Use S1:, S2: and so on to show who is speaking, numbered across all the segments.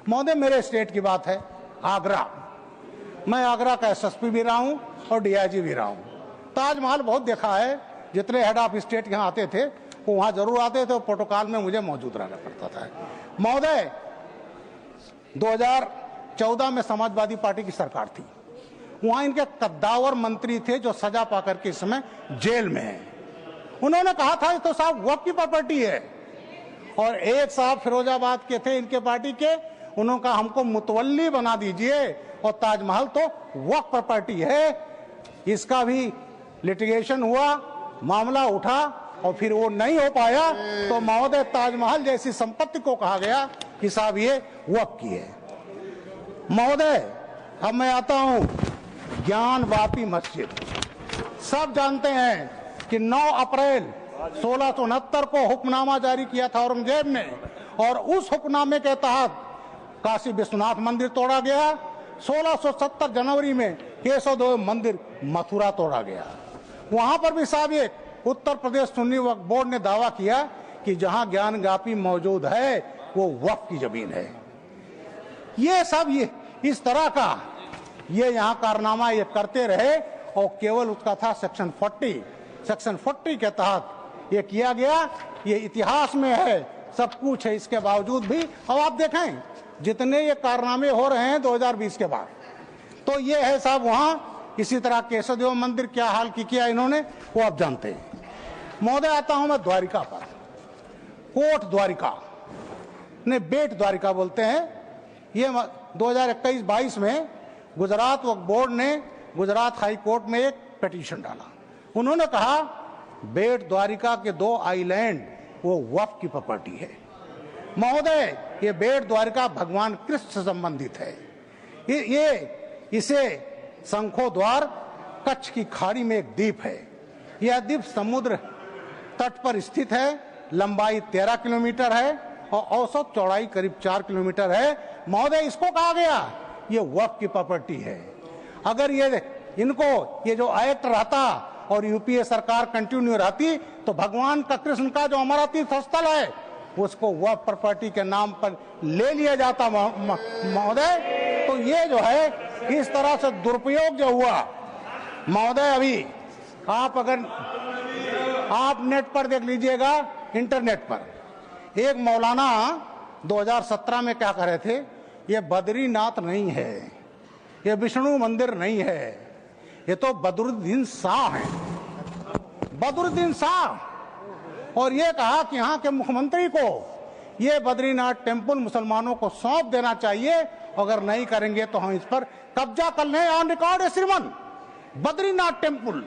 S1: महोदय, मेरे स्टेट की बात है, आगरा। मैं आगरा का एसएसपी भी रहा हूं और डीआईजी भी रहा हूं। ताजमहल बहुत देखा है। जितने हेड ऑफ स्टेट यहाँ आते थे वो वहां जरूर आते थे, प्रोटोकॉल में मुझे मौजूद रहना पड़ता था। महोदय, 2014 में समाजवादी पार्टी की सरकार थी। वहां इनके कद्दावर मंत्री थे जो सजा पाकर के इस समय जेल में हैं। उन्होंने कहा था तो साहब वक्फ की प्रॉपर्टी है। और एक साहब फिरोजाबाद के थे इनके पार्टी के, उन्होंने कहा हमको मुतवल्ली बना दीजिए, और ताजमहल तो वक्फ प्रॉपर्टी है। इसका भी लिटिगेशन हुआ, मामला उठा और फिर वो नहीं हो पाया, तो महोदय ताजमहल जैसी संपत्ति को कहा गया कि साहब ये वक्फ की है। महोदय, अब मैं आता हूं ज्ञान वापी मस्जिद। सब जानते हैं कि 9 अप्रैल 1669 को हुक्मनामा जारी किया था औरंगजेब ने, और उस हुक्मनामे के तहत काशी विश्वनाथ मंदिर तोड़ा गया। 1670 जनवरी में केशव देव मंदिर मथुरा तोड़ा गया। वहां पर भी साहब ये उत्तर प्रदेश सुन्नी वक्फ बोर्ड ने दावा किया कि जहां ज्ञान व्यापी मौजूद है वो वक्फ की जमीन है। ये सब ये इस तरह का ये यहाँ कारनामा ये करते रहे, और केवल उसका था सेक्शन 40 के तहत ये किया गया। ये इतिहास में है, सब कुछ है। इसके बावजूद भी अब आप देखें जितने ये कारनामे हो रहे हैं 2020 के बाद, तो ये है साहब वहां इसी तरह केशव देव मंदिर क्या हाल की किया इन्होंने, वो आप जानते हैं। महोदय, आता हूं मैं द्वारिका पर। कोट द्वारिका ने बेट द्वारिका बोलते हैं। ये 2021-22 में गुजरात वक्फ बोर्ड ने गुजरात हाई कोर्ट में एक पिटीशन डाला। उन्होंने कहा बेट द्वारिका के 2 आइलैंड वो वक्फ की प्रॉपर्टी है। महोदय, ये बेट द्वारिका भगवान कृष्ण से संबंधित है। ये इसे शंखो द्वार कच्छ की खाड़ी में एक द्वीप है। यह द्वीप समुद्र तट पर स्थित है। लंबाई 13 किलोमीटर है और औसत चौड़ाई करीब 4 किलोमीटर है। महोदय, इसको कहा गया ये वक्फ की प्रॉपर्टी है। अगर ये इनको ये जो एक्ट रहता और यूपीए सरकार कंटिन्यू रहती तो भगवान का कृष्ण का जो हमारा तीर्थ स्थल है उसको वक्फ प्रॉपर्टी के नाम पर ले लिया जाता महोदय। तो ये जो है इस तरह से दुरुपयोग जो हुआ महोदय, अभी आप अगर आप नेट पर देख लीजिएगा, इंटरनेट पर एक मौलाना 2017 में क्या कह रहे थे, ये बद्रीनाथ नहीं है, ये विष्णु मंदिर नहीं है, ये तो बदरुद्दीन शाह है, बदरुद्दीन शाह। और ये कहा कि यहाँ के मुख्यमंत्री को ये बद्रीनाथ टेम्पल मुसलमानों को सौंप देना चाहिए, अगर नहीं करेंगे तो हम इस पर कब्जा कर लें। ऑन रिकॉर्ड है श्रीमान, बद्रीनाथ टेम्पल,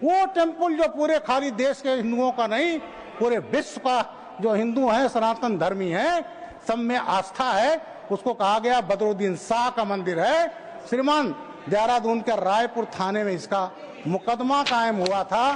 S1: वो टेम्पल जो पूरे खाली देश के हिंदुओं का नहीं, पूरे विश्व का जो हिंदू हैं, सनातन धर्मी हैं, सब में आस्था है, उसको कहा गया बदरुद्दीन शाह का मंदिर है। श्रीमान, देहरादून के रायपुर थाने में इसका मुकदमा कायम हुआ था।